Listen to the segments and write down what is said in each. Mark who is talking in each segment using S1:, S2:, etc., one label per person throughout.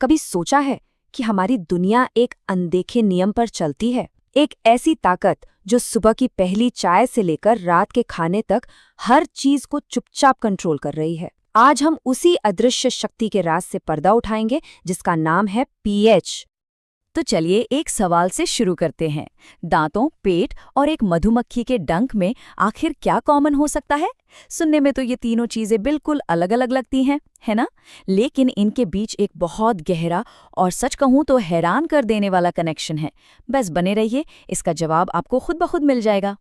S1: कभी सोचा है कि हमारी दुनिया एक अनदेखे नियम पर चलती है? एक ऐसी ताकत जो सुबह की पहली चाय से लेकर रात के खाने तक हर चीज को चुपचाप कंट्रोल कर रही है। आज हम उसी अदृश्य शक्ति के राज से पर्दा उठाएंगे जिसका नाम है पीएच। तो चलिए एक सवाल से शुरू करते हैं। दांतों, पेट और एक मधुमक्खी के डंक में आखिर क्या कॉमन हो सकता है? सुनने में तो ये तीनों चीजें बिल्कुल अलग अलग लगती हैं, है ना? लेकिन इनके बीच एक बहुत गहरा और सच कहूं तो हैरान कर देने वाला कनेक्शन है। बस बने रहिए, इसका जवाब आपको खुद ब खुद मिल जाएगा।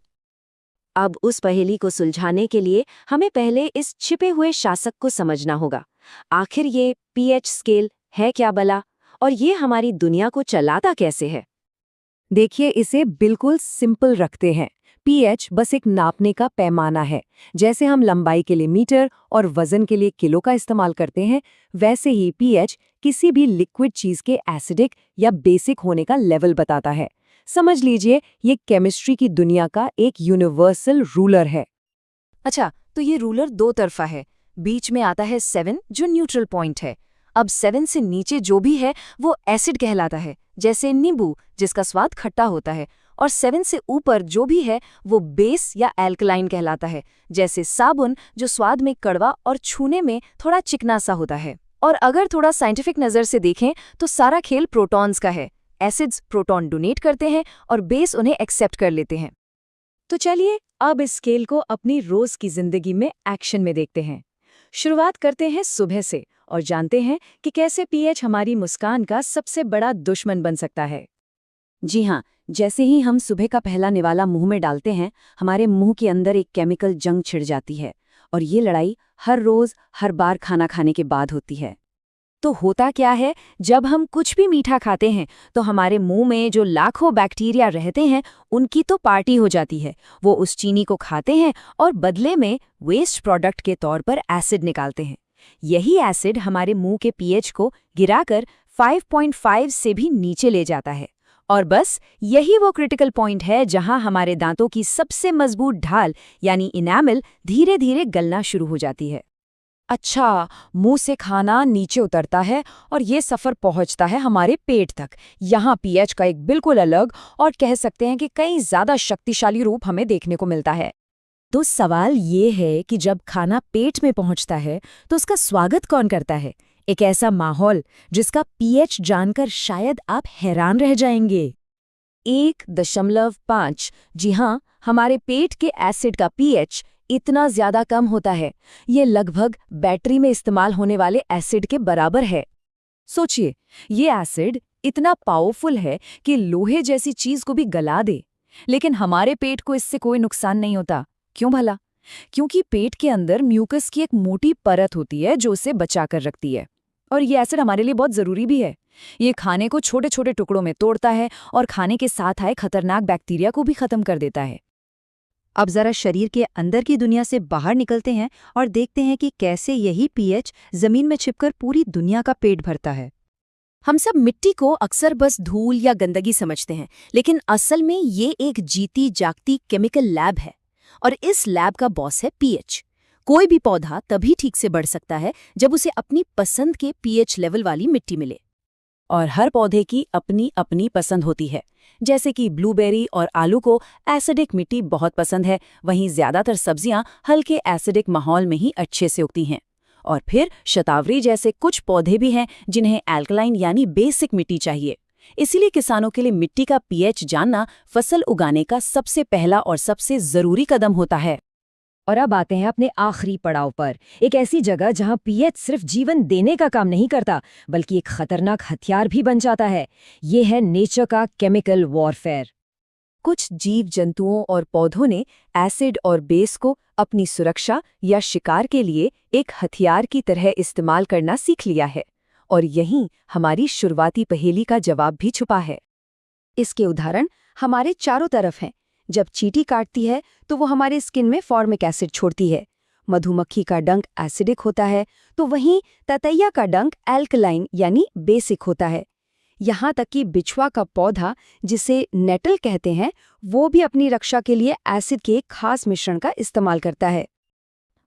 S2: अब उस पहेली को सुलझाने के लिए हमें पहले इस छिपे हुए शासक को समझना होगा। आखिर ये पीएच स्केल है क्या भला, और ये हमारी दुनिया को चलाता कैसे है?
S1: देखिए, इसे बिल्कुल सिंपल रखते हैं। पीएच बस एक नापने का पैमाना है। जैसे हम लंबाई के लिए मीटर और वजन के लिए किलो का इस्तेमाल करते हैं, वैसे ही पीएच किसी भी लिक्विड चीज के एसिडिक या बेसिक होने का लेवल बताता है। समझ लीजिए, ये केमिस्ट्री की दुनिया का एक यूनिवर्सल रूलर है। अच्छा, तो ये रूलर दो तरफा है। बीच में आता है 7 जो न्यूट्रल पॉइंट है। अब 7 से नीचे जो भी है वो एसिड कहलाता है, जैसे नींबू जिसका स्वाद खट्टा होता है। और 7 से ऊपर जो भी है वो बेस या एल्कलाइन कहलाता है, जैसे साबुन जो स्वाद में कड़वा और छूने में थोड़ा चिकना सा होता है। और अगर थोड़ा साइंटिफिक नज़र से देखें तो सारा खेल प्रोटॉन्स का है। एसिड्स प्रोटॉन डोनेट करते हैं और बेस उन्हें एक्सेप्ट कर लेते हैं। तो चलिए अब इस स्केल को अपनी रोज की जिंदगी में एक्शन में देखते हैं। शुरुआत करते हैं सुबह से और जानते हैं कि कैसे पीएच हमारी मुस्कान का सबसे बड़ा दुश्मन बन सकता है। जी हाँ, जैसे ही हम सुबह का पहला निवाला मुंह में डालते हैं, हमारे मुंह के अंदर एक केमिकल जंग छिड़ जाती है। और ये लड़ाई हर रोज हर बार खाना खाने के बाद होती है। तो होता क्या है, जब हम कुछ भी मीठा खाते हैं तो हमारे मुंह में जो लाखों बैक्टीरिया रहते हैं उनकी तो पार्टी हो जाती है। वो उस चीनी को खाते हैं और बदले में वेस्ट प्रोडक्ट के तौर पर एसिड निकालते हैं। यही एसिड हमारे मुंह के पीएच को गिराकर 5.5 से भी नीचे ले जाता है। और बस यही वो क्रिटिकल पॉइंट है जहां हमारे दांतों की सबसे मजबूत ढाल यानी इनेमल धीरे धीरे गलना शुरू हो जाती है। अच्छा, मुंह से खाना नीचे उतरता है और ये सफ़र पहुंचता है हमारे पेट तक। यहाँ पीएच का एक बिल्कुल अलग और कह सकते हैं कि कई ज़्यादा शक्तिशाली रूप हमें देखने को मिलता है। तो सवाल ये है कि जब खाना पेट में पहुंचता है तो उसका स्वागत कौन करता है? एक ऐसा माहौल जिसका पीएच जानकर शायद आप हैरान रह जाएंगे। 1.5। जी हाँ, हमारे पेट के एसिड का पीएच इतना ज्यादा कम होता है, ये लगभग बैटरी में इस्तेमाल होने वाले एसिड के बराबर है। सोचिए, ये एसिड इतना पावरफुल है कि लोहे जैसी चीज को भी गला दे। लेकिन हमारे पेट को इससे कोई नुकसान नहीं होता। क्यों भला? क्योंकि पेट के अंदर म्यूकस की एक मोटी परत होती है जो उसे बचा कर रखती है। और ये एसिड हमारे लिए बहुत जरूरी भी है। ये खाने को छोटे छोटे टुकड़ों में तोड़ता है और खाने के साथ आए खतरनाक बैक्टीरिया को भी खत्म कर देता है। अब जरा शरीर के अंदर की दुनिया से बाहर निकलते हैं और देखते हैं कि कैसे यही पीएच जमीन में छिपकर पूरी दुनिया का पेट भरता है। हम सब मिट्टी को अक्सर बस धूल या गंदगी समझते हैं, लेकिन असल में ये एक जीती जागती केमिकल लैब है। और इस लैब का बॉस है पीएच। कोई भी पौधा तभी ठीक से बढ़ सकता है जब उसे अपनी पसंद के पीएच लेवल वाली मिट्टी मिले। और हर पौधे की अपनी अपनी पसंद होती है। जैसे कि ब्लूबेरी और आलू को एसिडिक मिट्टी बहुत पसंद है, वहीं ज्यादातर सब्जियां हल्के एसिडिक माहौल में ही अच्छे से उगती हैं। और फिर शतावरी जैसे कुछ पौधे भी हैं जिन्हें एल्कलाइन यानी बेसिक मिट्टी चाहिए। इसीलिए किसानों के लिए मिट्टी का पीएच जानना फसल उगाने का सबसे पहला और सबसे जरूरी कदम होता है। और अब आते हैं अपने आखिरी पड़ाव पर, एक ऐसी जगह जहां पीएच सिर्फ जीवन देने का काम नहीं करता बल्कि एक खतरनाक हथियार भी बन जाता है। ये है नेचर का केमिकल वॉरफेयर। कुछ जीव जंतुओं और पौधों ने एसिड और बेस को अपनी सुरक्षा या शिकार के लिए एक हथियार की तरह इस्तेमाल करना सीख लिया है। और यहीं हमारी शुरुआती पहेली का जवाब भी छुपा है। इसके उदाहरण हमारे चारों तरफ हैं। जब चींटी काटती है तो वो हमारे स्किन में फॉर्मिक एसिड छोड़ती है। मधुमक्खी का डंक एसिडिक होता है तो वहीं ततैया का डंक एल्कलाइन यानी बेसिक होता है। यहाँ तक कि बिछुआ का पौधा, जिसे नेटल कहते हैं, वो भी अपनी रक्षा के लिए एसिड के एक खास मिश्रण का इस्तेमाल करता है।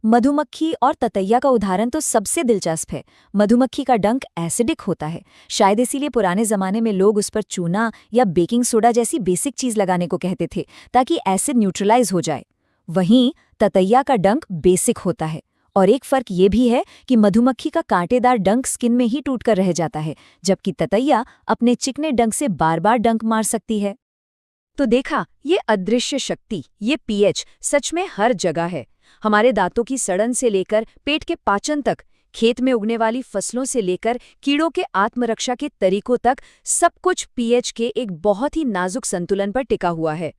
S3: मधुमक्खी और ततैया का उदाहरण तो सबसे दिलचस्प है। मधुमक्खी का डंक एसिडिक होता है, शायद इसीलिए पुराने जमाने में लोग उस पर चूना या बेकिंग सोडा जैसी बेसिक चीज लगाने को कहते थे ताकि एसिड न्यूट्रलाइज हो जाए। वहीं ततैया का डंक बेसिक होता है, और एक फर्क ये भी है कि मधुमक्खी का कांटेदार डंक स्किन में ही टूटकर रह जाता है, जबकि ततैया अपने चिकने डंक से बार बार डंक मार सकती है।
S1: तो देखा, ये अदृश्य शक्ति, ये पीएच सच में हर जगह है। हमारे दांतों की सड़न से लेकर पेट के पाचन तक, खेत में उगने वाली फसलों से लेकर कीड़ों के आत्मरक्षा के तरीकों तक, सब कुछ पीएच के एक बहुत ही नाजुक संतुलन पर टिका हुआ है।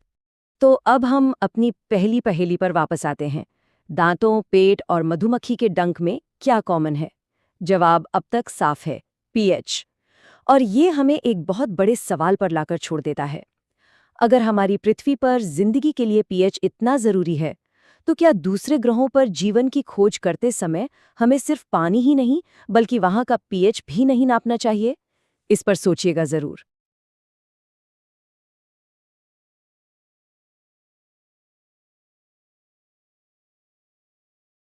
S1: तो अब हम अपनी पहली पहेली पर वापस आते हैं। दांतों, पेट और मधुमक्खी के डंक में क्या कॉमन है? जवाब अब तक साफ है, पीएच। और ये हमें एक बहुत बड़े सवाल पर लाकर छोड़ देता है। अगर हमारी पृथ्वी पर जिंदगी के लिए पीएच इतना जरूरी है, तो क्या दूसरे ग्रहों पर जीवन की खोज करते समय हमें सिर्फ पानी ही नहीं, बल्कि वहां का पीएच भी नहीं नापना चाहिए? इस पर सोचिएगा जरूर।